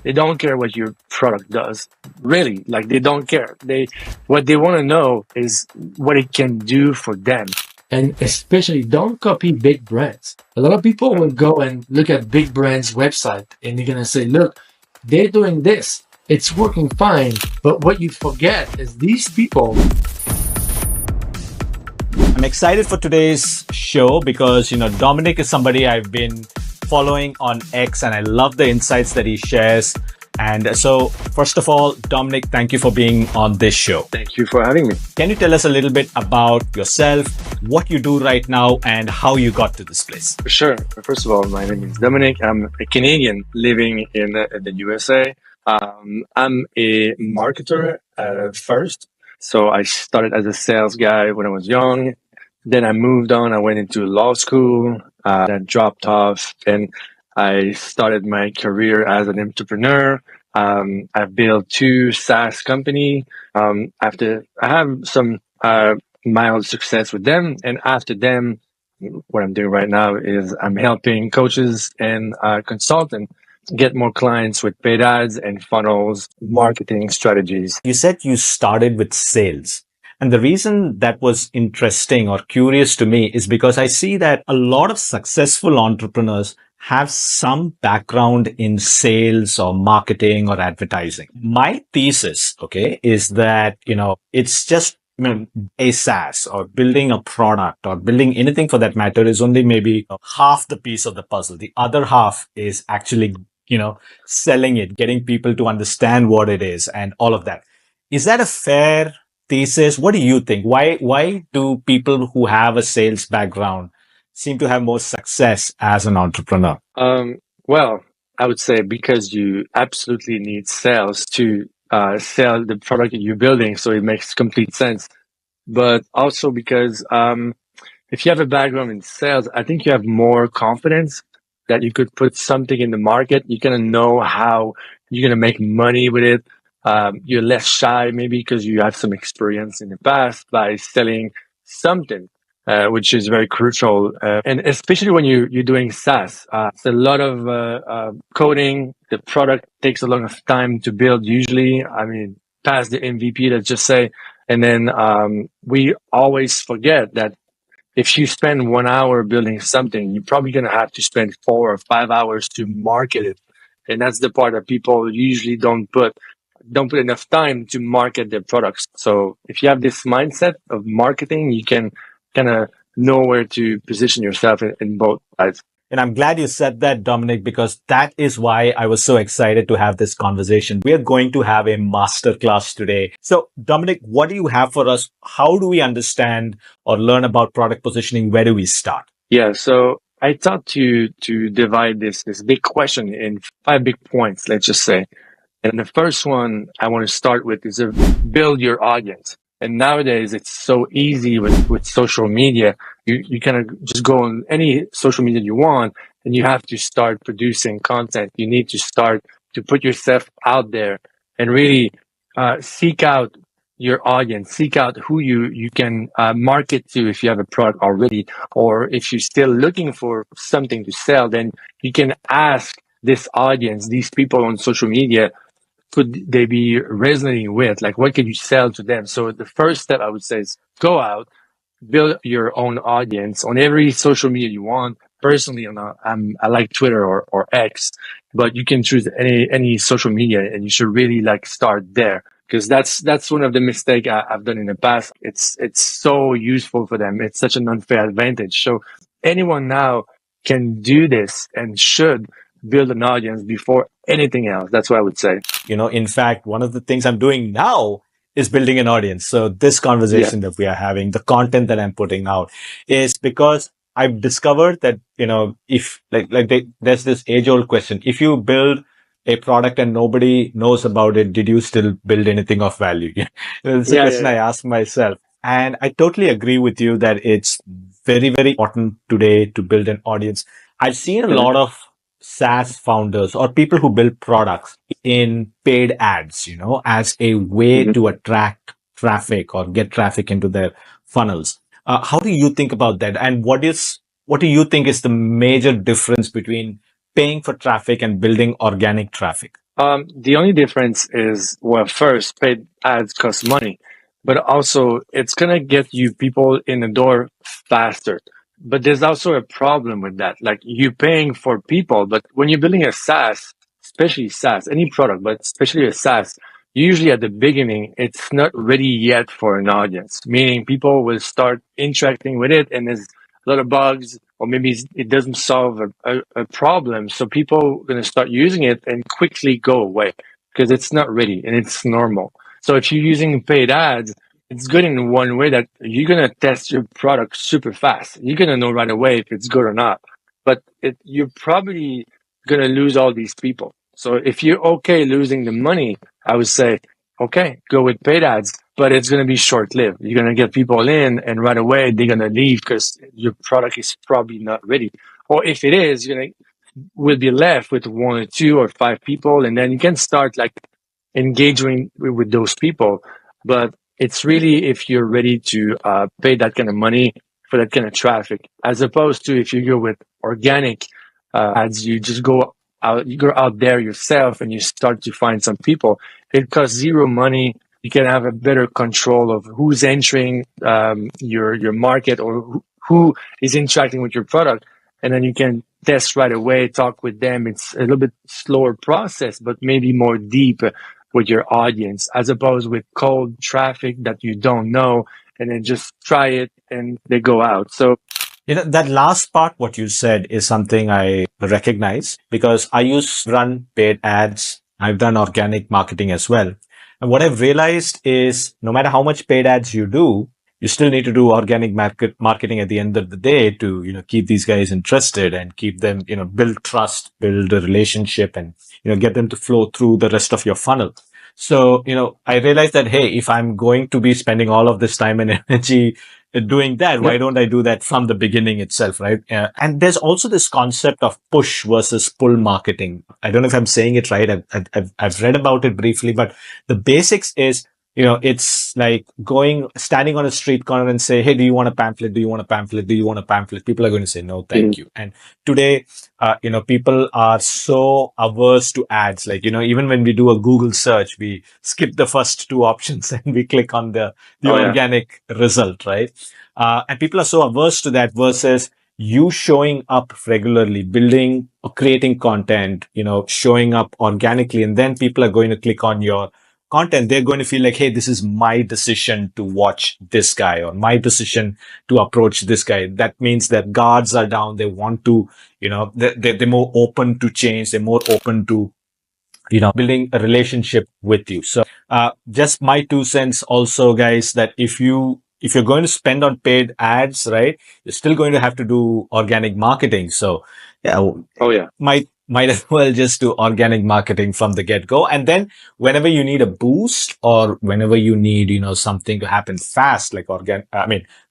They don't care what your product does. Really, like they don't care. What they want to know is what it can do for them. And especially don't copy big brands. A lot of people will go and look at big brands' website and they're gonna say, look, they're doing this. It's working fine. But what you forget is these people. I'm excited for today's show because, Dominic is somebody I've been following on X and I love the insights that he shares. And so, first of all, Dominic, thank you for being on this show. Thank you for having me. Can you tell us a little bit about yourself, what you do right now, and how you got to this place? For sure. First of all, my name is Dominic. I'm a Canadian living in the USA. I'm a marketer first. So I started as a sales guy when I was young. Then I moved on. I went into law school. Then dropped off. And I started my career as an entrepreneur. I've built 2 SaaS company. After I have some mild success with them, and after them, what I'm doing right now is I'm helping coaches and consultants get more clients with paid ads and funnels, marketing strategies. You said you started with sales. And the reason that was interesting or curious to me is because I see that a lot of successful entrepreneurs have some background in sales or marketing or advertising. My thesis, is that, it's just a SaaS or building a product or building anything for that matter is only maybe half the piece of the puzzle. The other half is actually, selling it, getting people to understand what it is and all of that. Is that a fair thesis? What do you think? Why do people who have a sales background seem to have more success as an entrepreneur? Well, I would say because you absolutely need sales to sell the product that you're building, so it makes complete sense. But also because if you have a background in sales, I think you have more confidence that you could put something in the market. You're gonna know how you're gonna make money with it. You're less shy, maybe because you have some experience in the past by selling something. Which is very crucial. And especially when you're doing SaaS, it's a lot of coding. The product takes a lot of time to build usually. I mean, past the MVP, let's just say. And then we always forget that if you spend 1 hour building something, you're probably going to have to spend 4 or 5 hours to market it. And that's the part that people usually don't put enough time to market their products. So if you have this mindset of marketing, you can kind of know where to position yourself in both sides. And I'm glad you said that, Dominic, because that is why I was so excited to have this conversation. We are going to have a masterclass today. So, Dominic, what do you have for us? How do we understand or learn about product positioning? Where do we start? Yeah, so I thought to divide this big question in 5 big points, let's just say. And the first one I want to start with is build your audience. And nowadays, it's so easy with social media. You kind of just go on any social media you want, and you have to start producing content. You need to start to put yourself out there and really seek out your audience, seek out who you can market to if you have a product already, or if you're still looking for something to sell, then you can ask this audience, these people on social media, could they be resonating with? Like, what can you sell to them? So the first step I would say is go out, build your own audience on every social media you want. Personally, I like Twitter or X, but you can choose any social media, and you should really start there, because that's one of the mistakes I've done in the past. It's so useful for them. It's such an unfair advantage. So anyone now can do this and should build an audience before anything else. That's what I would say. In fact, one of the things I'm doing now is building an audience. So this conversation that we are having, the content that I'm putting out is because I've discovered that, if there's this age old question, if you build a product and nobody knows about it, did you still build anything of value? It's a question I ask myself. And I totally agree with you that it's very, very important today to build an audience. I've seen a lot of SaaS founders or people who build products in paid ads, as a way to attract traffic or get traffic into their funnels. How do you think about that? And what do you think is the major difference between paying for traffic and building organic traffic? The only difference is, well, first, paid ads cost money, but also it's gonna get you people in the door faster. But there's also a problem with that. Like you're paying for people, but when you're building a SaaS, especially SaaS, any product, but especially a SaaS, usually at the beginning, it's not ready yet for an audience, meaning people will start interacting with it and there's a lot of bugs, or maybe it doesn't solve a problem. So people are going to start using it and quickly go away because it's not ready and it's normal. So if you're using paid ads, it's good in one way that you're going to test your product super fast. You're going to know right away if it's good or not. But you're probably going to lose all these people. So if you're okay losing the money, I would say, okay, go with paid ads, but it's going to be short lived. You're going to get people in and right away they're going to leave because your product is probably not ready. Or if it is, you're going to will be left with one or two or five people, and then you can start like engaging with those people. But it's really if you're ready to pay that kind of money for that kind of traffic, as opposed to if you go with organic ads, you go out there yourself and you start to find some people. It costs zero money. You can have a better control of who's entering your market or who is interacting with your product, and then you can test right away, talk with them. It's a little bit slower process, but maybe more deep with your audience, as opposed with cold traffic that you don't know, and then just try it and they go out. So That last part, what you said, is something I recognize because I used to run paid ads. I've done organic marketing as well. And what I've realized is no matter how much paid ads you do, you still need to do organic marketing at the end of the day to, keep these guys interested and keep them, build trust, build a relationship and, get them to flow through the rest of your funnel. So, I realized that, hey, if I'm going to be spending all of this time and energy doing that, why don't I do that from the beginning itself, right? And there's also this concept of push versus pull marketing. I don't know if I'm saying it right. I've read about it briefly, but the basics is, it's like standing on a street corner and say, hey, do you want a pamphlet? Do you want a pamphlet? Do you want a pamphlet? People are going to say, no, thank you. And today, people are so averse to ads. Like, even when we do a Google search, we skip the first two options and we click on the organic result, right? And people are so averse to that versus you showing up regularly, building or creating content, showing up organically. And then people are going to click on your content. They're going to feel like, hey, this is my decision to watch this guy or my decision to approach this guy. That means that guards are down. They want to, they're more open to change. They're more open to, building a relationship with you. So, just my 2 cents also, guys, that if you're going to spend on paid ads, right, you're still going to have to do organic marketing. So, might as well just do organic marketing from the get-go. And then whenever you need a boost or whenever you need, something to happen fast, like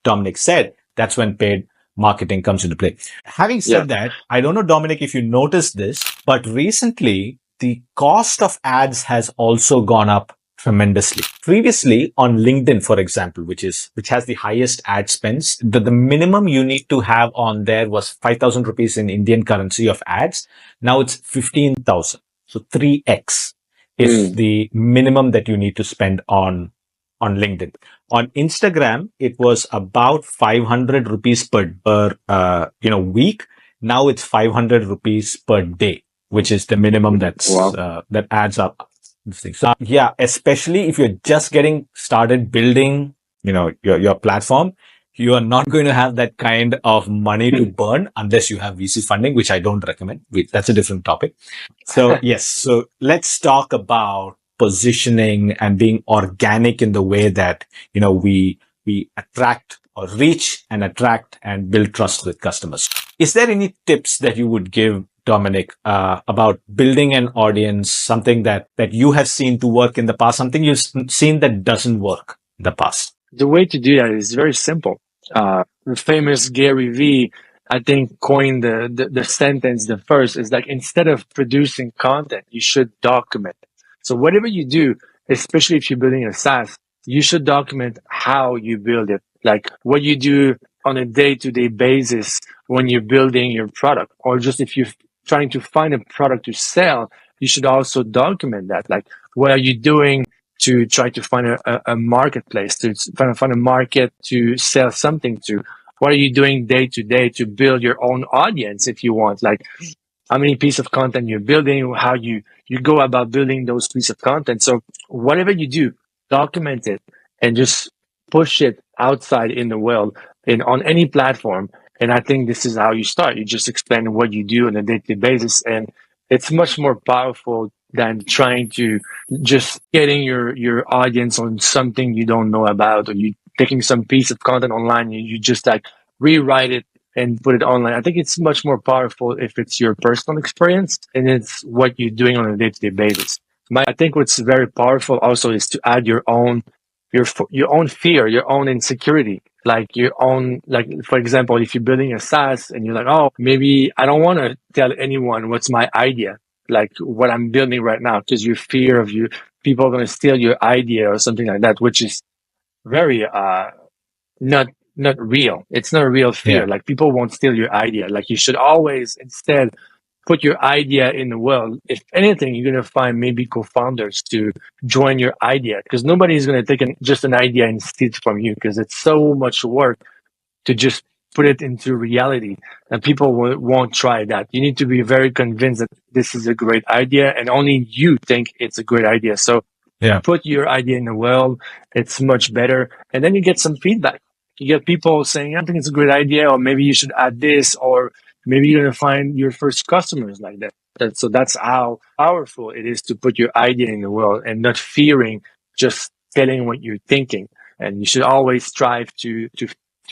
Dominic said, that's when paid marketing comes into play. Having said that, I don't know, Dominic, if you noticed this, but recently the cost of ads has also gone up tremendously. Previously on LinkedIn, for example, which has the highest ad spends, the minimum you need to have on there was 5,000 rupees in Indian currency of ads. Now it's 15,000. So 3x is the minimum that you need to spend on LinkedIn. On Instagram, it was about 500 rupees per week. Now it's 500 rupees per day, which is the minimum that adds up. So especially if you're just getting started building, your platform, you are not going to have that kind of money to burn unless you have VC funding, which I don't recommend. That's a different topic. So yes. So let's talk about positioning and being organic in the way that, we attract or reach and attract and build trust with customers. Is there any tips that you would give, Dominic, about building an audience, something that you have seen to work in the past, something you've seen that doesn't work in the past? The way to do that is very simple. The famous Gary Vee, I think, coined the sentence, the first is like, instead of producing content, you should document it. So whatever you do, especially if you're building a SaaS, you should document how you build it, like what you do on a day-to-day basis when you're building your product, or just if you're trying to find a product to sell, you should also document that. Like, what are you doing to try to find a marketplace, to find a market to sell something to? What are you doing day to day to build your own audience if you want? Like, how many pieces of content you're building, how you go about building those pieces of content. So whatever you do, document it and just push it outside in the world and on any platform. And I think this is how you start. You just explain what you do on a day-to-day basis, and it's much more powerful than trying to just getting your audience on something you don't know about, or you taking some piece of content online, you just like rewrite it and put it online. I think it's much more powerful if it's your personal experience and it's what you're doing on a day-to-day basis. I think what's very powerful also is to add your own fear, your own insecurity, like your own, like, for example, if you're building a SaaS and you're like, oh, maybe I don't want to tell anyone what's my idea, like what I'm building right now, because your fear of people are going to steal your idea or something like that, which is very, not not real. It's not a real fear. Yeah. Like, people won't steal your idea. Like, you should always instead put your idea in the world. If anything, you're gonna find maybe co-founders to join your idea, because nobody is gonna take just an idea and steal it from you, because it's so much work to just put it into reality, and people won't try that. You need to be very convinced that this is a great idea and only you think it's a great idea. So Yeah. put your idea in the world. It's much better. And then you get some feedback. You get people saying, I think it's a great idea, or maybe you should add this, or maybe you're going to find your first customers like that. So that's how powerful it is to put your idea in the world and not fearing just telling what you're thinking. And you should always strive to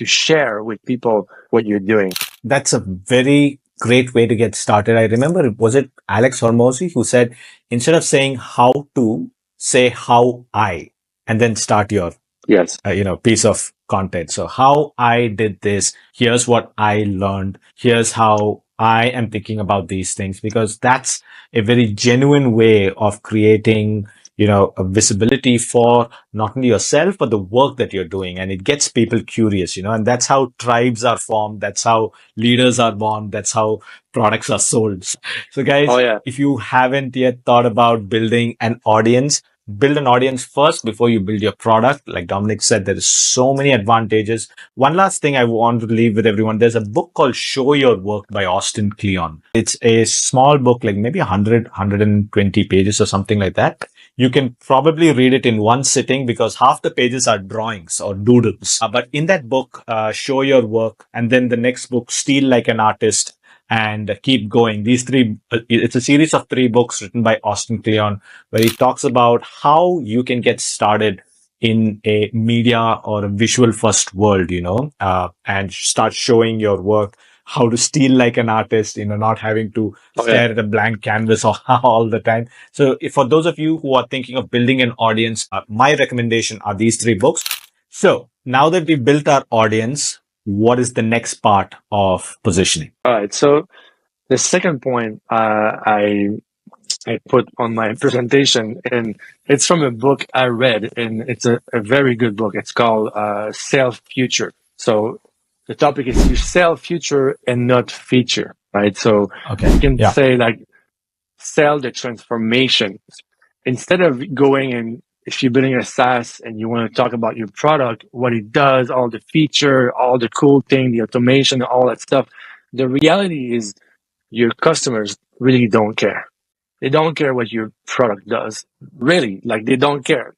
share with people what you're doing. That's a very great way to get started. I remember, was it Alex Hormozy who said, instead of saying how to, say how I, and then start your Yes. Piece of content. So how I did this, here's what I learned, here's how I am thinking about these things, because that's a very genuine way of creating, a visibility for not only yourself, but the work that you're doing. And it gets people curious, and that's how tribes are formed. That's how leaders are born. That's how products are sold. So guys, Oh, yeah. if you haven't yet thought about building an audience, build an audience first before you build your product. Like Dominic said, there is so many advantages. One last thing I want to leave with everyone. There's a book called Show Your Work by Austin Kleon. It's a small book, like maybe 100, 120 pages or something like that. You can probably read it in one sitting because half the pages are drawings or doodles. But in that book, Show Your Work, and then the next book, Steal Like an Artist, and keep going. These three, it's a series of 3 books written by Austin Kleon, where he talks about how you can get started in a media or a visual first world, and start showing your work, how to steal like an artist, not having to stare at a blank canvas all the time. So for those of you who are thinking of building an audience, my recommendation are these 3 books. So now that we've built our audience, what is the next part of positioning? All right. So the second point I put on my presentation, and it's from a book I read, and it's a very good book. It's called Sell Future. So the topic is you sell future and not feature, right? So you can say like sell the transformation instead of going and, if you're building a SaaS and you want to talk about your product, what it does, all the feature, all the cool thing, the automation, all that stuff. The reality is your customers really don't care. They don't care what your product does. Really, like, they don't care.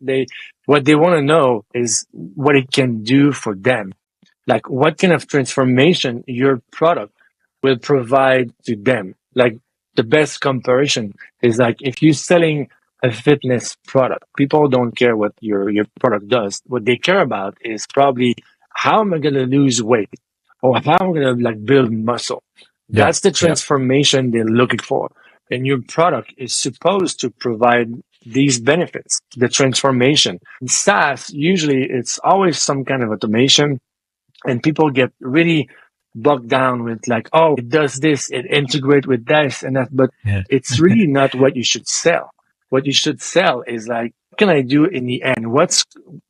What they want to know is what it can do for them. Like, what kind of transformation your product will provide to them. Like, the best comparison is like, if you're selling a fitness product, people don't care what your product does. What they care about is probably, how am I going to lose weight, or how am I going to like build muscle? That's the transformation they're looking for. And your product is supposed to provide these benefits, the transformation. In SaaS, usually it's always some kind of automation, and people get really bogged down with like, oh, it does this, it integrates with this and that, but it's really not what you should sell. What you should sell is like, what can I do in the end?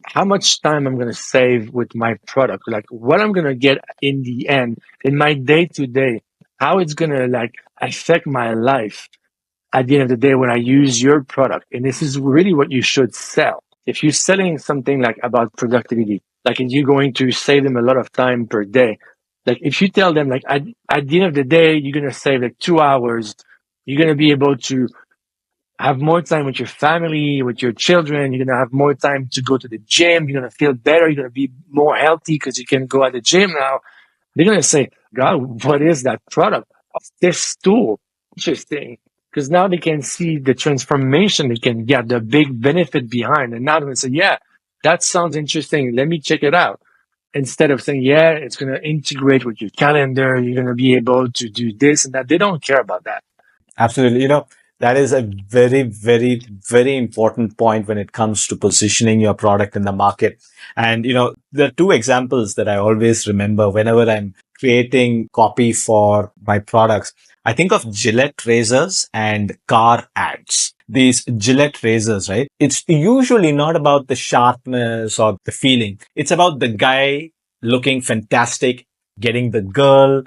How much time I'm going to save with my product? Like, what I'm going to get in the end, in my day to day, how it's going to like affect my life. at the end of the day when I use your product. And this is really what you should sell. If you're selling something like about productivity, like you're going to save them a lot of time per day. Like if you tell them like at the end of the day, you're going to save like 2 hours, you're going to be able to have more time with your family, with your children. You're going to have more time to go to the gym. You're going to feel better. You're going to be more healthy because you can go at the gym now. They're going to say, God, what is that product? This tool. Interesting. Because now they can see the transformation they can get, the big benefit behind. And now they're going to say, yeah, that sounds interesting. Let me check it out. Instead of saying, yeah, it's going to integrate with your calendar. You're going to be able to do this and that. They don't care about that. Absolutely. That is a very, very, very important point when it comes to positioning your product in the market. And, there are two examples that I always remember whenever I'm creating copy for my products. I think of Gillette razors and car ads. These Gillette razors, right? It's usually not about the sharpness or the feeling. It's about the guy looking fantastic, getting the girl,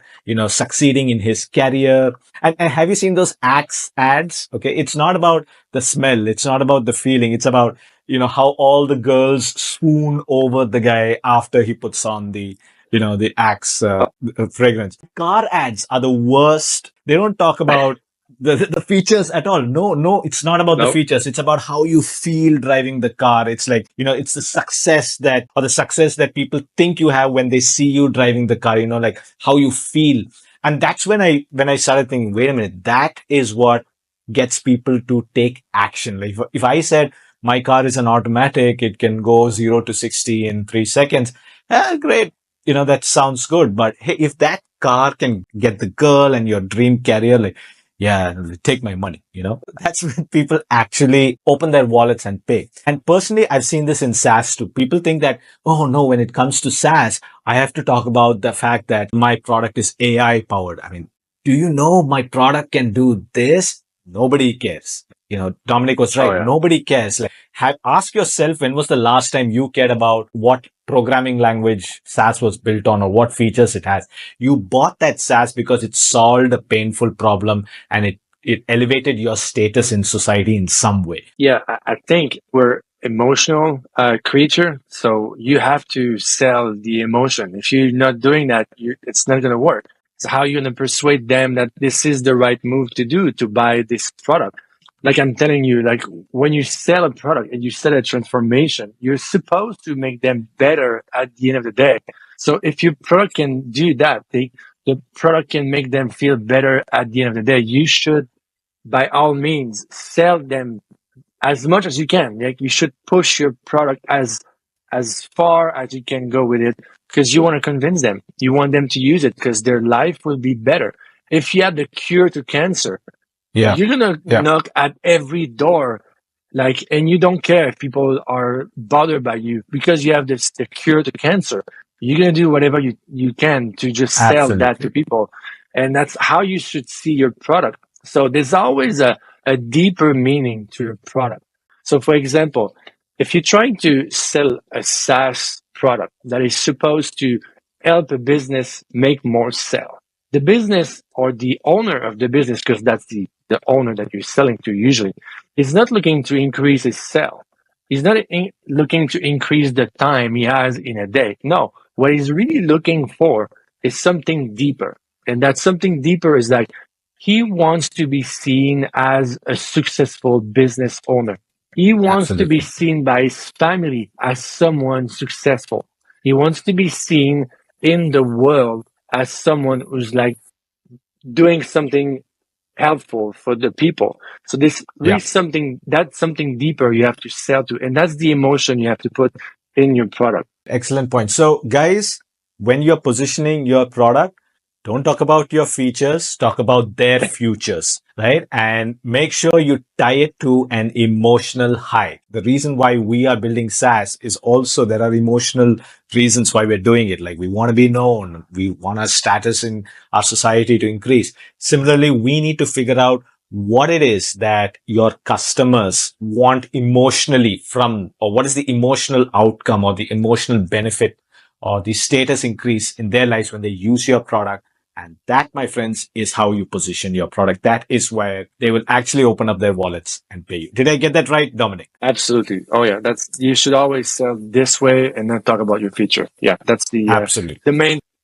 succeeding in his career. And have you seen those ads? Okay. It's not about the smell. It's not about the feeling. It's about, how all the girls swoon over the guy after he puts on the Axe fragrance. Car ads are the worst. They don't talk about the features at all. No, it's not about the features. It's about how you feel driving the car. It's like, it's the success that people think you have when they see you driving the car, like how you feel. And that's when I started thinking, wait a minute, that is what gets people to take action. Like if I said my car is an automatic, it can go 0 to 60 in 3 seconds. Great. That sounds good. But hey, if that car can get the girl and your dream career, like, yeah, take my money, that's when people actually open their wallets and pay. And personally, I've seen this in SaaS too. People think that, oh no, when it comes to SaaS, I have to talk about the fact that my product is AI powered. I mean, do you know my product can do this? Nobody cares. Dominic was right. Oh, yeah. Nobody cares. Like, ask yourself, when was the last time you cared about what programming language SaaS was built on or what features it has? You bought that SaaS because it solved a painful problem and it elevated your status in society in some way. Yeah, I think we're emotional creature. So you have to sell the emotion. If you're not doing that, it's not going to work. So how are you going to persuade them that this is the right move to do to buy this product? Like I'm telling you, like when you sell a product and you sell a transformation, you're supposed to make them better at the end of the day. So if your product can do that, the product can make them feel better at the end of the day. You should, by all means, sell them as much as you can. Like you should push your product as far as you can go with it because you want to convince them. You want them to use it because their life will be better. If you have the cure to cancer, you're going to knock at every door, and you don't care if people are bothered by you because you have the cure to cancer. You're going to do whatever you can to just sell that to people. And that's how you should see your product. So there's always a deeper meaning to your product. So for example, if you're trying to sell a SaaS product that is supposed to help a business make more sales, the business or the owner of the business, because that's the owner that you're selling to usually, is not looking to increase his sale. He's not looking to increase the time he has in a day. No, what he's really looking for is something deeper. And that something deeper is like he wants to be seen as a successful business owner. He wants to be seen by his family as someone successful. He wants to be seen in the world as someone who's doing something helpful for the people. So this really that's something deeper you have to sell to. And that's the emotion you have to put in your product. Excellent point. So guys, when you're positioning your product, don't talk about your features, talk about their futures, right? And make sure you tie it to an emotional high. The reason why we are building SaaS is also there are emotional reasons why we're doing it. Like we want to be known. We want our status in our society to increase. Similarly, we need to figure out what it is that your customers want emotionally from, or what is the emotional outcome or the emotional benefit or the status increase in their lives when they use your product. And that, my friends, is how you position your product. That is where they will actually open up their wallets and pay you. Did I get that right, Dominic? Absolutely. Oh yeah, that's you should always sell this way and not talk about your feature. Yeah, that's Absolutely.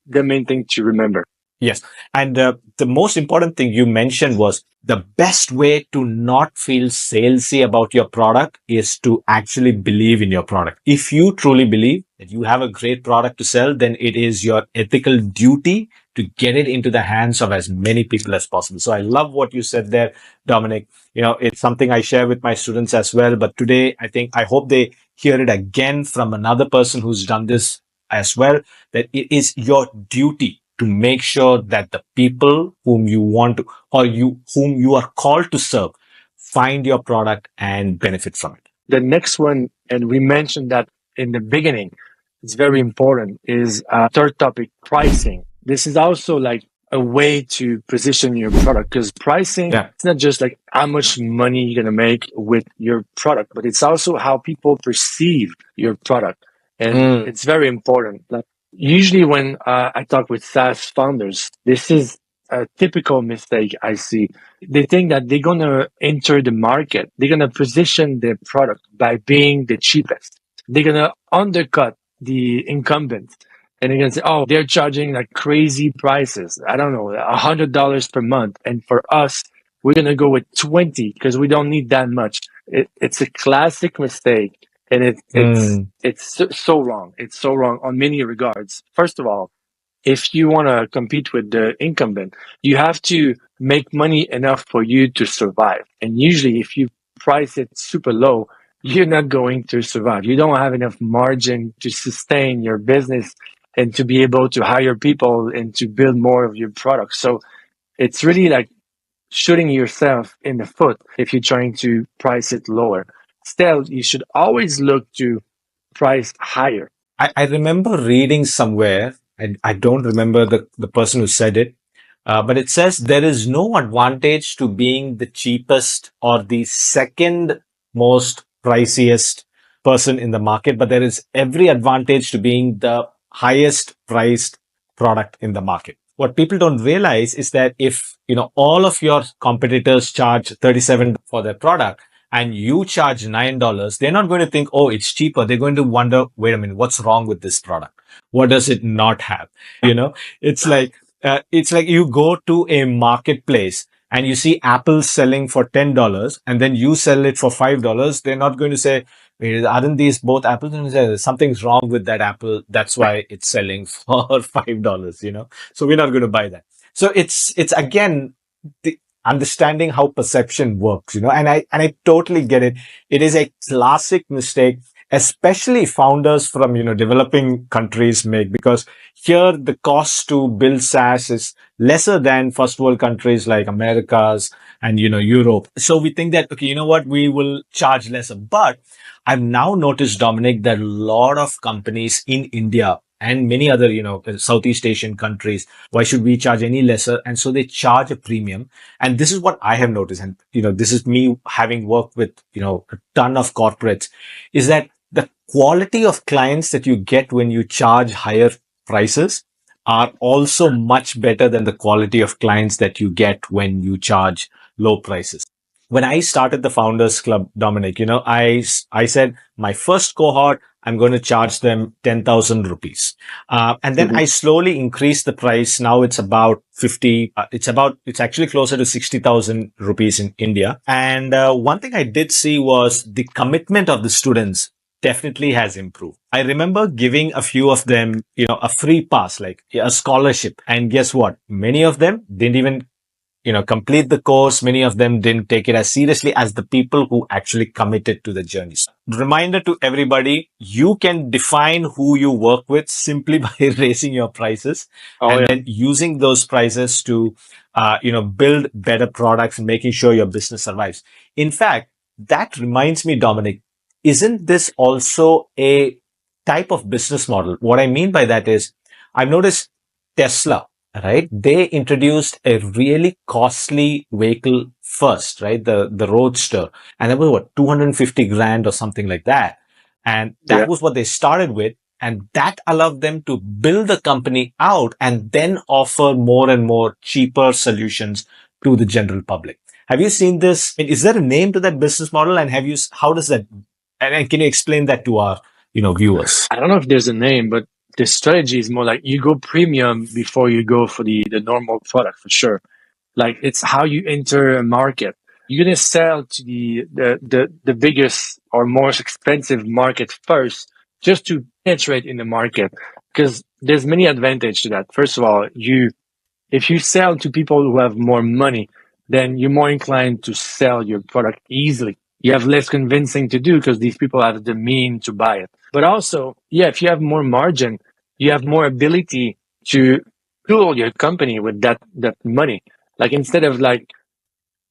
the main thing to remember. Yes. And the most important thing you mentioned was the best way to not feel salesy about your product is to actually believe in your product. If you truly believe that you have a great product to sell, then it is your ethical duty to get it into the hands of as many people as possible. So I love what you said there, Dominic. You know, it's something I share with my students as well. But today, I hope they hear it again from another person who's done this as well, that it is your duty to make sure that the people whom you want to, or whom you are called to serve, find your product and benefit from it. The next one, and we mentioned that in the beginning, it's very important, is third topic, pricing. This is also like a way to position your product, because pricing, it's not just like how much money you're going to make with your product, but it's also how people perceive your product. And it's very important. Like, usually when I talk with SaaS founders, this is a typical mistake I see. They think that they're going to enter the market. They're going to position their product by being the cheapest. They're going to undercut the incumbent. And they're going to say, oh, they're charging like crazy prices. I don't know, $100 per month. And for us, we're going to go with 20 because we don't need that much. It's a classic mistake. And it's so wrong. It's so wrong on many regards. First of all, if you want to compete with the incumbent, you have to make money enough for you to survive. And usually if you price it super low, you're not going to survive. You don't have enough margin to sustain your business and to be able to hire people and to build more of your product. So it's really like shooting yourself in the foot if you're trying to price it lower. Still, you should always look to price higher. I remember reading somewhere, and I don't remember the person who said it, but it says there is no advantage to being the cheapest or the second most priciest person in the market, but there is every advantage to being the highest priced product in the market. What people don't realize is that if, all of your competitors charge $37 for their product, and you charge $9, they're not going to think, oh, it's cheaper. They're going to wonder, wait a minute, what's wrong with this product? What does it not have? It's like you go to a marketplace and you see Apple selling for $10 and then you sell it for $5. They're not going to say, wait, aren't these both apples? And say, something's wrong with that apple. That's why it's selling for $5, So we're not going to buy that. So it's again, understanding how perception works, and I totally get it. It is a classic mistake, especially founders from, developing countries make, because here the cost to build SaaS is lesser than first world countries like Americas and, Europe. So we think that, okay, we will charge lesser. But I've now noticed, Dominic, that a lot of companies in India and many other, Southeast Asian countries, why should we charge any lesser? And so they charge a premium. And this is what I have noticed. And, this is me having worked with, a ton of corporates, is that the quality of clients that you get when you charge higher prices are also much better than the quality of clients that you get when you charge low prices. When I started the Founders Club, Dominic, I said my first cohort, I'm going to charge them 10,000 rupees. And then I slowly increased the price. Now it's about 50. It's actually closer to 60,000 rupees in India. And one thing I did see was the commitment of the students definitely has improved. I remember giving a few of them, a free pass, like a scholarship. And guess what? Many of them didn't even complete the course. Many of them didn't take it as seriously as the people who actually committed to the journey. Reminder to everybody, you can define who you work with simply by raising your prices then using those prices to, build better products and making sure your business survives. In fact, that reminds me, Dominic, isn't this also a type of business model? What I mean by that is I've noticed Tesla, right? They introduced a really costly vehicle first, right? The Roadster. And that was 250 grand or something like that. And that was what they started with. And that allowed them to build the company out and then offer more and more cheaper solutions to the general public. Have you seen this? I mean, is there a name to that business model? And how does that, and can you explain that to our, viewers? I don't know if there's a name, but the strategy is more like you go premium before you go for the normal product for sure. Like it's how you enter a market. You're gonna sell to the biggest or most expensive market first, just to penetrate in the market. Because there's many advantages to that. First of all, if you sell to people who have more money, then you're more inclined to sell your product easily. You have less convincing to do because these people have the mean to buy it. But also, yeah, if you have more margin, you have more ability to fuel your company with that money. Like instead of like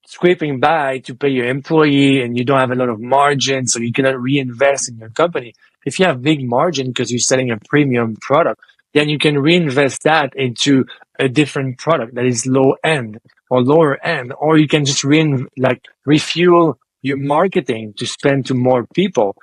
scraping by to pay your employee and you don't have a lot of margin, so you cannot reinvest in your company. If you have big margin because you're selling a premium product, then you can reinvest that into a different product that is low end or lower end, or you can just refuel your marketing to spend to more people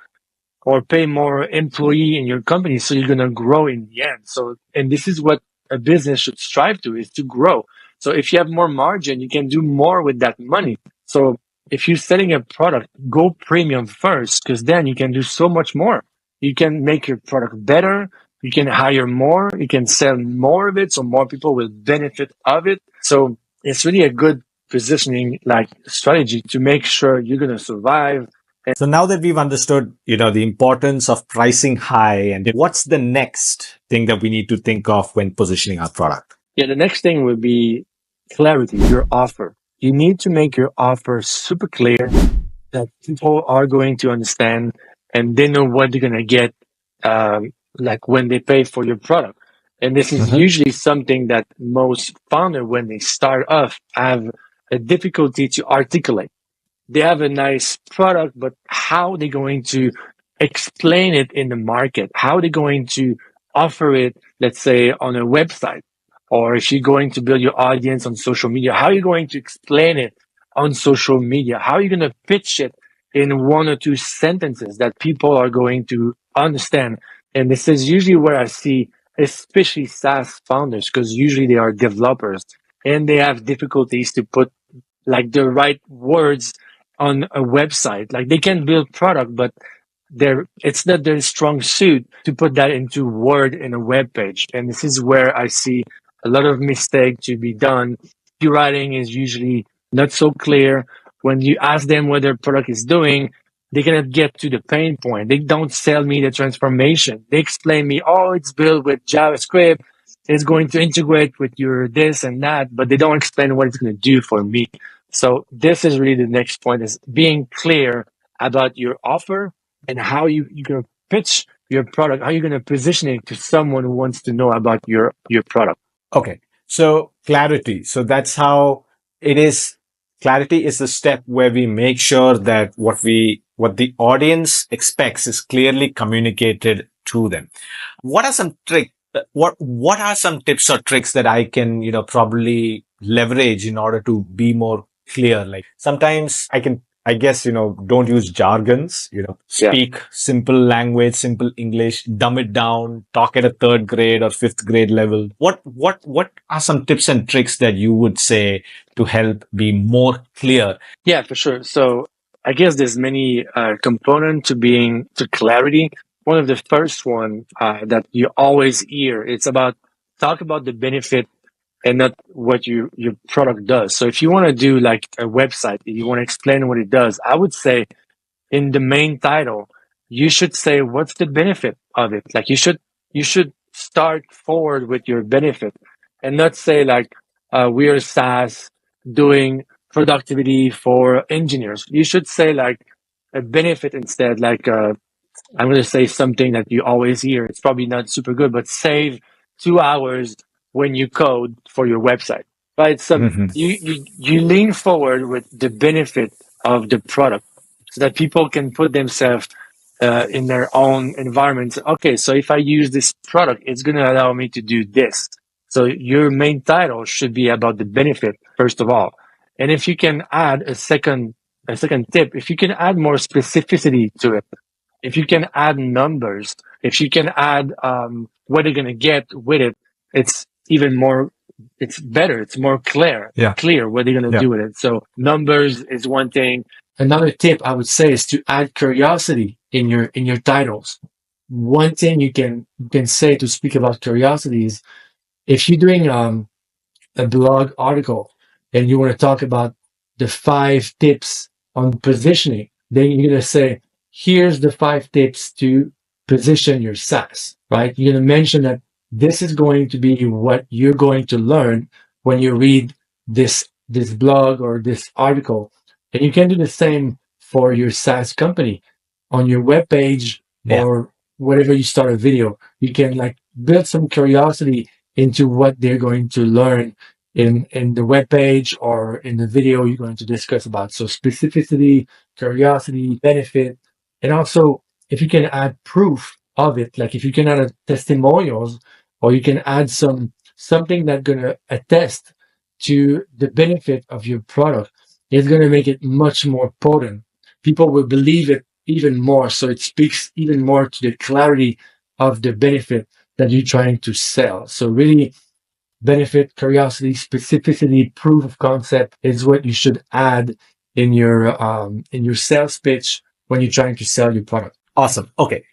or pay more employee in your company. So you're going to grow in the end. So, and this is what a business should strive to, is to grow. So if you have more margin, you can do more with that money. So if you're selling a product, go premium first, because then you can do so much more. You can make your product better. You can hire more. You can sell more of it. So more people will benefit of it. So it's really a good positioning like strategy to make sure you're going to survive. So now that we've understood, the importance of pricing high, and what's the next thing that we need to think of when positioning our product? Yeah, the next thing would be clarity, your offer. You need to make your offer super clear that people are going to understand and they know what they're going to get, like when they pay for your product. And this is usually something that most founders, when they start off, have a difficulty to articulate. They have a nice product, but how are they going to explain it in the market? How are they going to offer it, let's say, on a website? Or if you're going to build your audience on social media, how are you going to explain it on social media? How are you going to pitch it in one or two sentences that people are going to understand? And this is usually where I see, especially SaaS founders, because usually they are developers and they have difficulties to put like the right words on a website. Like they can build product, but it's not their strong suit to put that into Word in a web page. And this is where I see a lot of mistake to be done. Copywriting is usually not so clear. When you ask them what their product is doing, they cannot get to the pain point. They don't sell me the transformation. They explain me, oh, it's built with JavaScript. It's going to integrate with your this and that, but they don't explain what it's going to do for me. So this is really the next point, is being clear about your offer and how you're going to pitch your product, how you're going to position it to someone who wants to know about your product. Okay. So clarity. So that's how it is. Clarity is the step where we make sure that what the audience expects is clearly communicated to them. What are some tricks? What are some tips or tricks that I can, probably leverage in order to be more clear? Like sometimes I guess, don't use jargons, speak simple language, simple English, dumb it down, talk at a third grade or fifth grade level. What are some tips and tricks that you would say to help be more clear? Yeah, for sure. So I guess there's many components to clarity. One of the first one that you always hear, it's talk about the benefit and not what your product does. So if you want to do like a website, if you want to explain what it does, I would say in the main title, you should say what's the benefit of it. Like you should start forward with your benefit and not say like we are SaaS doing productivity for engineers. You should say like a benefit instead, like I'm going to say something that you always hear. It's probably not super good, but save 2 hours when you code for your website, right? So you lean forward with the benefit of the product so that people can put themselves in their own environment. Okay, so if I use this product, it's going to allow me to do this. So your main title should be about the benefit, first of all. And if you can add a second tip, if you can add more specificity to it, if you can add numbers, if you can add what you're going to get with it, it's even more, it's better. It's more clear what you're going to Yeah. do with it. So numbers is one thing. Another tip I would say is to add curiosity in your titles. One thing you can say to speak about curiosity is if you're doing a blog article and you want to talk about the 5 tips on positioning, then you're going to say, here's the 5 tips to position your SaaS, right? You're going to mention that this is going to be what you're going to learn when you read this blog or this article. And you can do the same for your SaaS company on your webpage Yeah. or whatever you start a video. You can like build some curiosity into what they're going to learn in the web page or in the video you're going to discuss about. So specificity, curiosity, benefit, and also if you can add proof of it, like if you can add testimonials or you can add something that's going to attest to the benefit of your product, it's going to make it much more potent. People will believe it even more. So it speaks even more to the clarity of the benefit that you're trying to sell. So really benefit, curiosity, specificity, proof of concept is what you should add in your sales pitch when you're trying to sell your product. Awesome. Okay.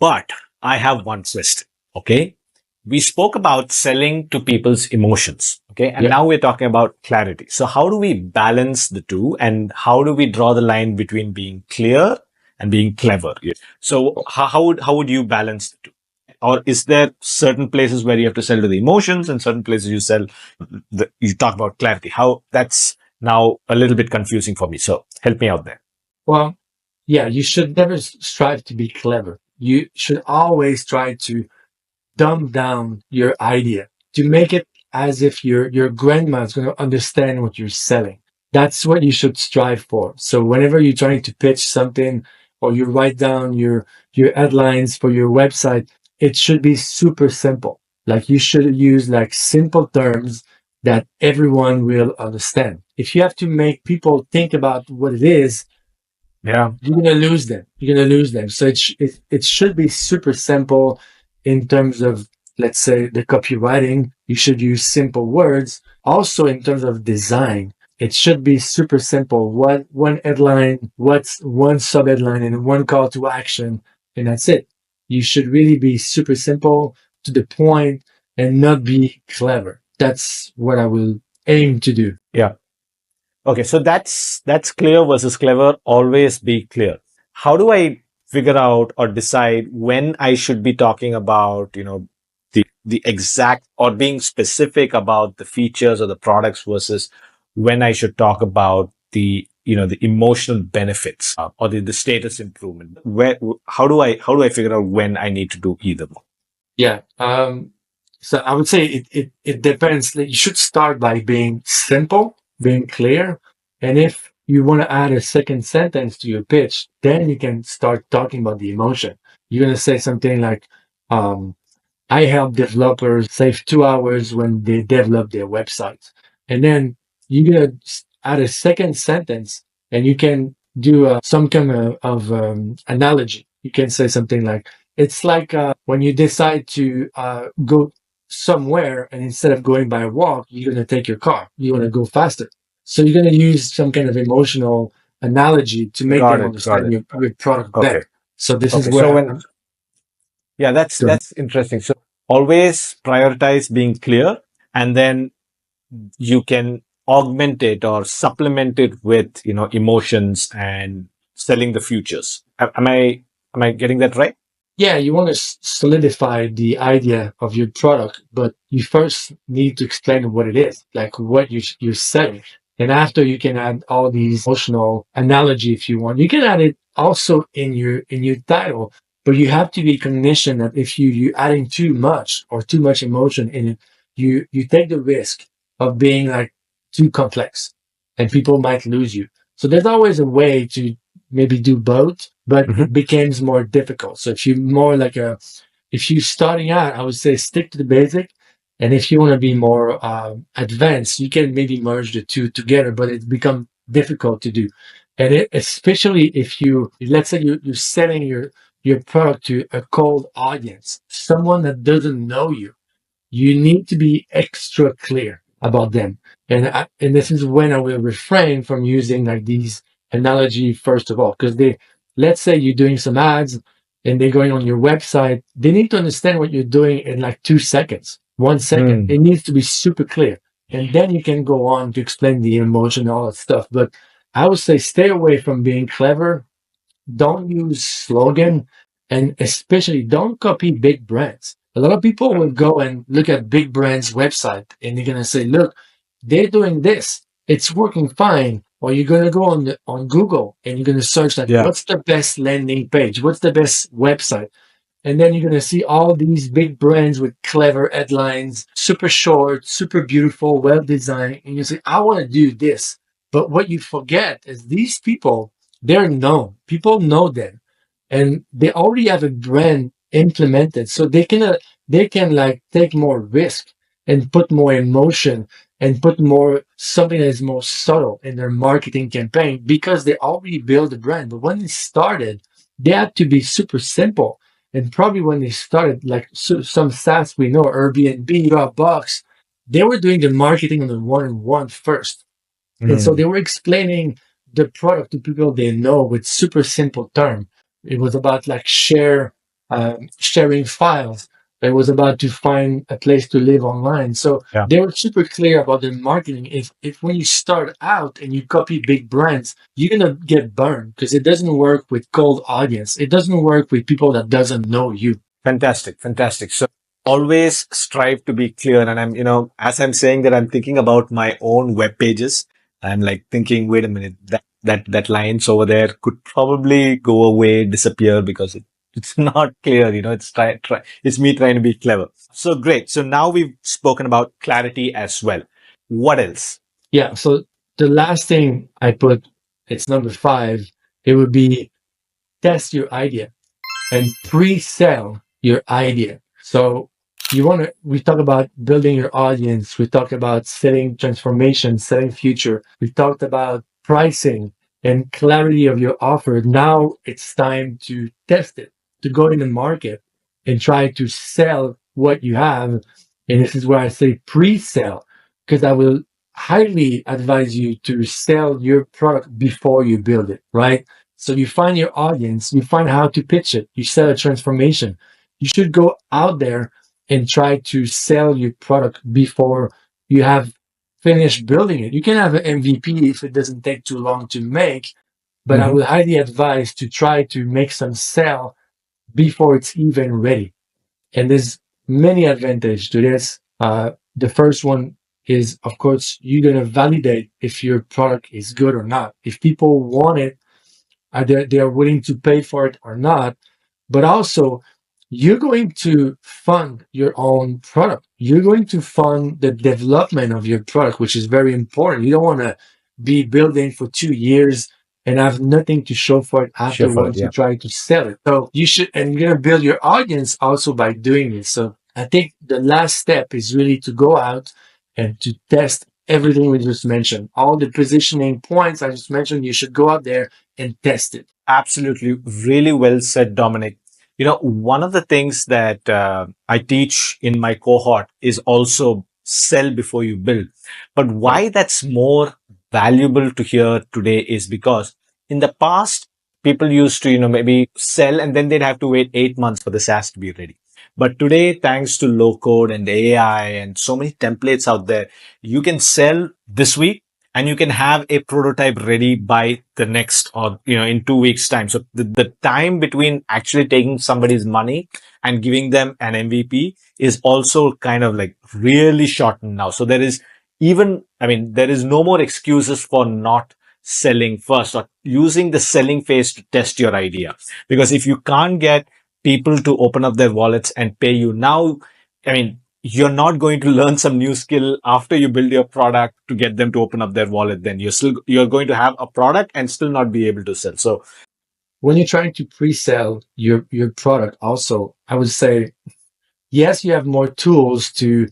But I have one twist. Okay. We spoke about selling to people's emotions. Okay. And Yeah. now we're talking about clarity. So how do we balance the two, and how do we draw the line between being clear and being clever? So how would you balance the two? Or is there certain places where you have to sell to the emotions and certain places you talk about clarity? How that's now a little bit confusing for me. So help me out there. Well, yeah, you should never strive to be clever. You should always try to dumb down your idea to make it as if your grandma is going to understand what you're selling. That's what you should strive for. So whenever you're trying to pitch something or you write down your headlines for your website, it should be super simple. Like you should use like simple terms that everyone will understand. If you have to make people think about what it is, Yeah. you're gonna lose them. You're gonna lose them. So it should be super simple in terms of, let's say, the copywriting. You should use simple words. Also, in terms of design, it should be super simple. What one headline, what's one sub headline, and one call to action, and that's it. You should really be super simple, to the point, and not be clever. That's what I will aim to do. Yeah. Okay, so that's clear versus clever. Always be clear. How do I figure out or decide when I should be talking about, the exact, or being specific about the features or the products versus when I should talk about the emotional benefits, or the status improvement? How do I figure out when I need to do either? Yeah. So I would say it depends. You should start by being simple, being clear. And if you want to add a second sentence to your pitch, then you can start talking about the emotion. You're going to say something like, I help developers save 2 hours when they develop their websites. And then you're going to add a second sentence and you can do some kind of analogy. You can say something like, it's like when you decide to go somewhere and instead of going by a walk, you're going to take your car. You want to go faster. So you're going to use some kind of emotional analogy to make them understand your product better. So this is where yeah, that's interesting. So always prioritize being clear, and then you can augment it or supplement it with, emotions and selling the futures. Am I getting that right? Yeah, you want to solidify the idea of your product, but you first need to explain what it is, like what you're selling. And after, you can add all these emotional analogy if you want. You can add it also in your title, but you have to be cognizant that if you're adding too much or too much emotion in it, you take the risk of being like too complex, and people might lose you. So there's always a way to maybe do both, but it becomes more difficult. So if you're starting out, I would say stick to the basic. And if you want to be more advanced, you can maybe merge the two together, but it becomes difficult to do. And especially if let's say you're selling your product to a cold audience, someone that doesn't know you, you need to be extra clear about them. And this is when I will refrain from using like these analogy first of all, because let's say you're doing some ads and they're going on your website, they need to understand what you're doing in like 2 seconds, 1 second. It needs to be super clear. And then you can go on to explain the emotion, all that stuff. But I would say stay away from being clever. Don't use slogan, and especially don't copy big brands. A lot of people will go and look at big brands website and they're going to say, look, they're doing this, it's working fine. Or you're going to go on Google and you're going to search that, Yeah. what's the best landing page, what's the best website, and then you're going to see all these big brands with clever headlines, super short, super beautiful, well designed. And you say, I want to do this. But what you forget is these people, they're known. People know them. And they already have a brand implemented. So they can like take more risk and put more emotion and put more something that is more subtle in their marketing campaign because they already built a brand. But when they started, they had to be super simple, and probably when they started, like some SaaS we know, Airbnb, Dropbox, they were doing the marketing on the one-on-one first. And so they were explaining the product to people they know with super simple term. It was about like sharing files. It was about to find a place to live online. So Yeah. they were super clear about their marketing. If when you start out and you copy big brands, you're gonna get burned because it doesn't work with cold audience. It doesn't work with people that doesn't know you. Fantastic, fantastic. So always strive to be clear. And as I'm saying that, I'm thinking about my own web pages. I'm like thinking, wait a minute, that lines over there could probably go away, disappear because it's not clear. It's me trying to be clever. So great. So now we've spoken about clarity as well. What else? Yeah. So the last thing I put, it's number 5. It would be test your idea and pre-sell your idea. So we talk about building your audience. We talk about selling transformation, selling future. We talked about pricing and clarity of your offer. Now it's time to test it, to go in the market and try to sell what you have. And this is where I say pre-sell, because I will highly advise you to sell your product before you build it, right? So you find your audience, you find how to pitch it, you sell a transformation. You should go out there and try to sell your product before you have finished building it. You can have an MVP if it doesn't take too long to make, but I would highly advise to try to make some sell before it's even ready. And there's many advantages to this. The first one is, of course, you're going to validate if your product is good or not. If people want it, they are willing to pay for it or not. But also, you're going to fund your own product. You're going to fund the development of your product, which is very important. You don't want to be building for 2 years and have nothing to show for it Sure for it. afterwards to Yeah. try to sell it. So you should, and you're going to build your audience also by doing this. So I think the last step is really to go out and to test everything we just mentioned. All the positioning points I just mentioned, you should go out there and test it. Absolutely. Really well said, Dominic. One of the things that I teach in my cohort is also sell before you build. But why that's more valuable to hear today is because in the past, people used to, maybe sell and then they'd have to wait 8 months for the SaaS to be ready. But today, thanks to low code and AI and so many templates out there, you can sell this week and you can have a prototype ready by the next or in 2 weeks time. So the time between actually taking somebody's money and giving them an MVP is also kind of like really shortened now. So there is no more excuses for not selling first or using the selling phase to test your idea. Because if you can't get people to open up their wallets and pay you now, you're not going to learn some new skill after you build your product to get them to open up their wallet. Then you're going to have a product and still not be able to sell. So When you're trying to pre-sell your product, also, I would say, yes, you have more tools to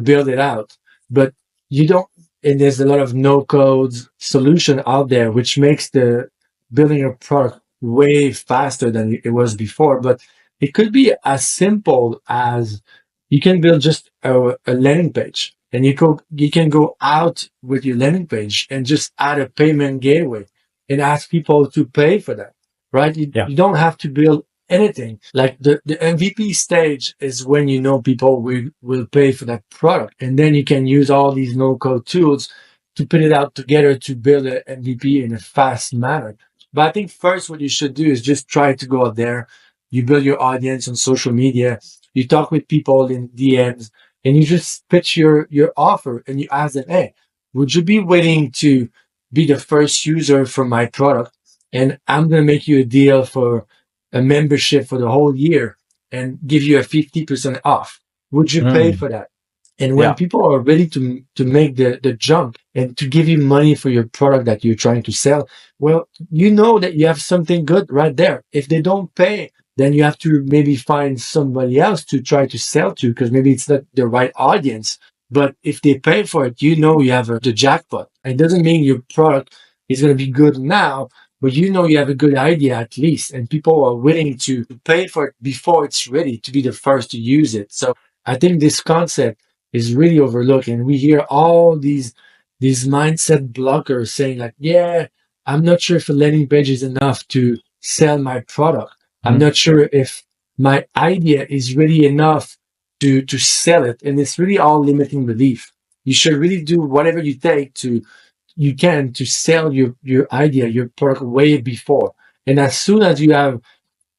build it out, but you don't and there's a lot of no code solution out there, which makes the building a product way faster than it was before. But it could be as simple as you can build just a landing page, and you can go out with your landing page and just add a payment gateway and ask people to pay for that, right? You don't have to build anything. Like the MVP stage is when you know people will pay for that product. And then you can use all these no code tools to put it out together to build an MVP in a fast manner. But I think first what you should do is just try to go out there. You build your audience on social media. You talk with people in DMs and you just pitch your offer and you ask them, hey, would you be willing to be the first user for my product? And I'm going to make you a deal for a membership for the whole year and give you a 50% off. Would you pay for that? And when people are ready to make the jump and to give you money for your product that you're trying to sell, well, you know that you have something good right there. If they don't pay, then you have to maybe find somebody else to try to sell to, because maybe it's not the right audience. But if they pay for it, you know you have the jackpot. It doesn't mean your product is going to be good now, but you know you have a good idea at least, and people are willing to pay for it before it's ready to be the first to use it. So I think this concept is really overlooked, and we hear all these mindset blockers saying like, yeah, I'm not sure if a landing page is enough to sell my product. I'm not sure if my idea is really enough to sell it. And it's really all limiting belief. You should really do whatever you can to sell your idea, your product way before. And as soon as you have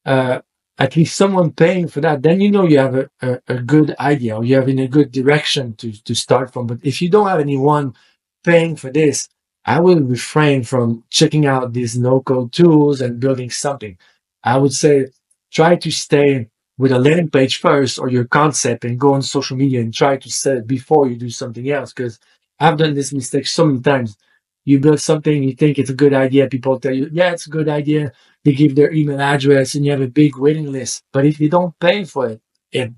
at least someone paying for that, then you know you have a good idea, or you have in a good direction to start from. But if you don't have anyone paying for this, I will refrain from checking out these no-code tools and building something. I would say try to stay with a landing page first, or your concept, and go on social media and try to sell it before you do something else. Because I've done this mistake so many times. You build something, you think it's a good idea. People tell you, yeah, it's a good idea. They give their email address and you have a big waiting list. But if you don't pay for it, it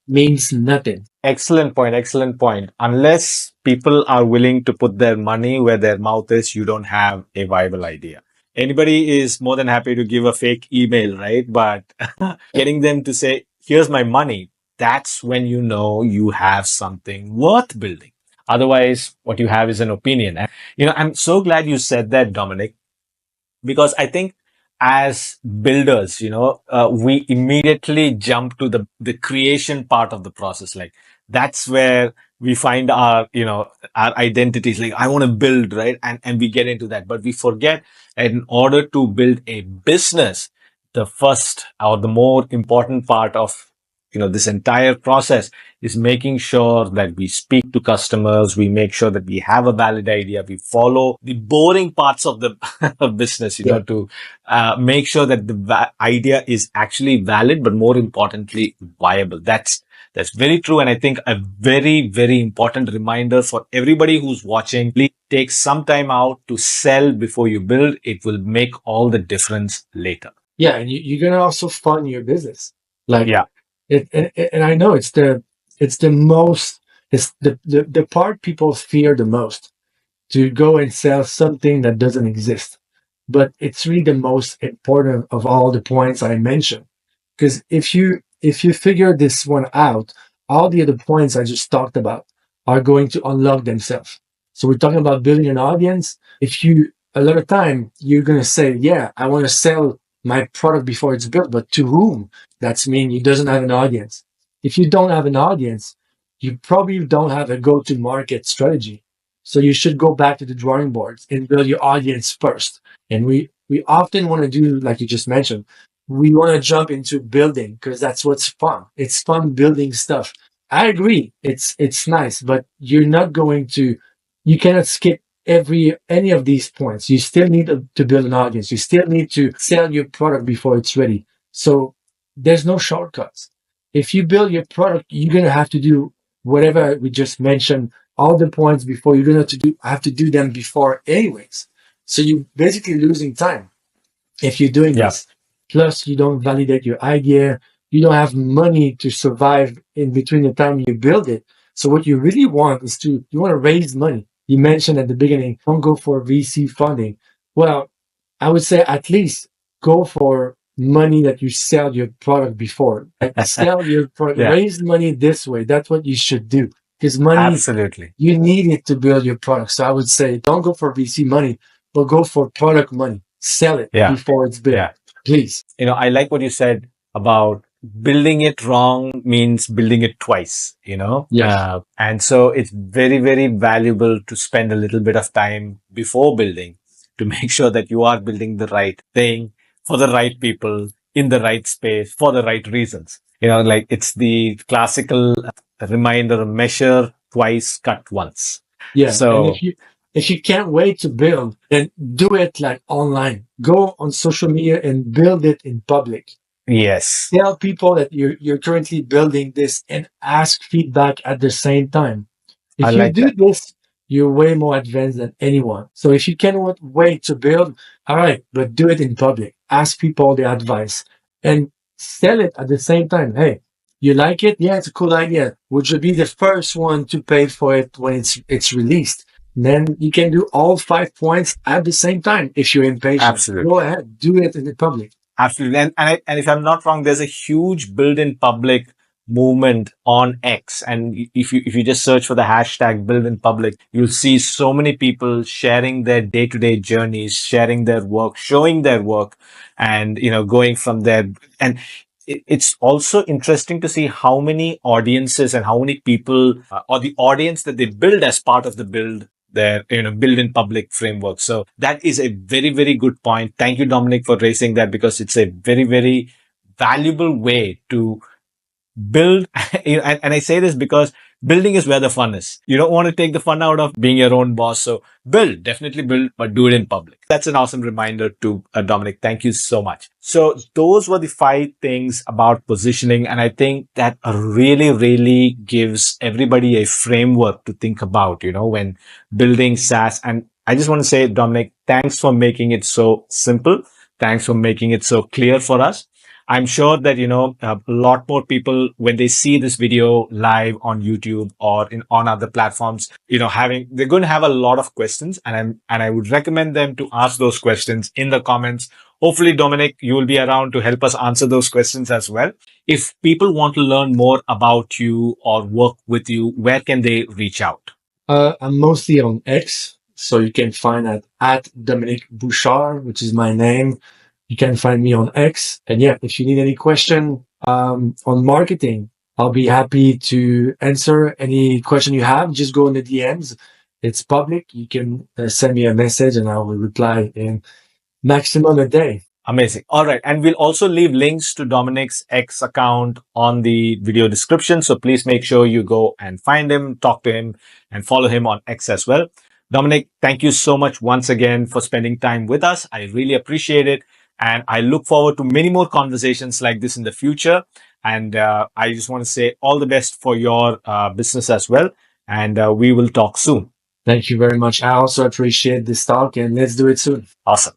means nothing. Excellent point. Excellent point. Unless people are willing to put their money where their mouth is, you don't have a viable idea. Anybody is more than happy to give a fake email, right? But getting them to say, here's my money, that's when you know you have something worth building. Otherwise, what you have is an opinion. And, I'm so glad you said that, Dominic, because I think as builders, we immediately jump to the creation part of the process. Like that's where we find our identities. Like I want to build, right? And we get into that, but we forget that in order to build a business, the first or the more important part of this entire process is making sure that we speak to customers. We make sure that we have a valid idea. We follow the boring parts of the business, to make sure that the idea is actually valid, but more importantly, viable. That's very true. And I think a very, very important reminder for everybody who's watching, please take some time out to sell before you build. It will make all the difference later. Yeah. And you're going to also fund your business. And I know it's the part people fear the most, to go and sell something that doesn't exist. But it's really the most important of all the points I mentioned. Because if you figure this one out, all the other points I just talked about are going to unlock themselves. So we're talking about building an audience. A lot of time you're going to say, yeah, I want to sell my product before it's built, but to whom? That's mean you doesn't have an audience. If you don't have an audience, you probably don't have a go-to-market strategy. So you should go back to the drawing boards and build your audience first. And we often want to do, like you just mentioned, we want to jump into building because that's what's fun. It's fun building stuff. I agree. It's nice, but you cannot skip any of these points. You still need to build an audience. You still need to sell your product before it's ready. So there's no shortcuts. If you build your product, you're going to have to do whatever we just mentioned, all the points before. You're going to have to do them before anyways. So you're basically losing time if you're doing this. Plus, you don't validate your idea. You don't have money to survive in between the time you build it. So what you really want is you want to raise money. You mentioned at the beginning, don't go for VC funding. Well, I would say at least go for money that you sell your product before. Like sell your product, Yeah, raise money this way. That's what you should do. Because money, absolutely. you need it to build your product. So I would say don't go for VC money, but go for product money. Sell it Yeah, before it's built. yeah. Please. I like what you said about building it wrong means building it twice, Yes. and so it's very, very valuable to spend a little bit of time before building to make sure that you are building the right thing for the right people in the right space for the right reasons. Like it's the classical reminder, measure twice, cut once. Yeah. And So if you can't wait to build, then do it like online. Go on social media and build it in public. yes, Tell people that you're currently building this and ask feedback at the same time. I If you like do that. this, you're way more advanced than anyone. So if you cannot wait to build, all right, but do it in public. Ask people their advice and sell it at the same time. Hey, you like it? Yeah, it's a cool idea. Would you be the first one to pay for it when it's released? Then you can do all 5 points at the same time. If you're impatient, go Absolutely. ahead, do it in the public. Absolutely. And if I'm not wrong, there's a huge build in public movement on X. And if you just search for the hashtag build in public, you'll see so many people sharing their day to day journeys, sharing their work, showing their work and, going from there. And it's also interesting to see how many audiences and how many people or the audience that they build as part of the build their build in public framework. So that is a very, very good point. Thank you, Dominic, for raising that because it's a very, very valuable way to build. And I say this because building is where the fun is. You don't want to take the fun out of being your own boss. So definitely build, but do it in public. That's an awesome reminder to Dominic. Thank you so much. So those were the 5 things about positioning. And I think that really, really gives everybody a framework to think about, when building SaaS. And I just want to say, Dominic, thanks for making it so simple. Thanks for making it so clear for us. I'm sure that, a lot more people, when they see this video live on YouTube or on other platforms, they're going to have a lot of questions and I would recommend them to ask those questions in the comments. Hopefully, Dominic, you will be around to help us answer those questions as well. If people want to learn more about you or work with you, where can they reach out? I'm mostly on X, so you can find at Dominic Bouchard, which is my name. You can find me on X. And yeah, if you need any question on marketing, I'll be happy to answer any question you have. Just go in the DMs. It's public. You can send me a message and I will reply in maximum a day. Amazing. All right. And we'll also leave links to Dominic's X account on the video description. So please make sure you go and find him, talk to him and follow him on X as well. Dominic, thank you so much once again for spending time with us. I really appreciate it. And I look forward to many more conversations like this in the future. And I just want to say all the best for your business as well. And we will talk soon. Thank you very much. I also appreciate this talk and let's do it soon. Awesome.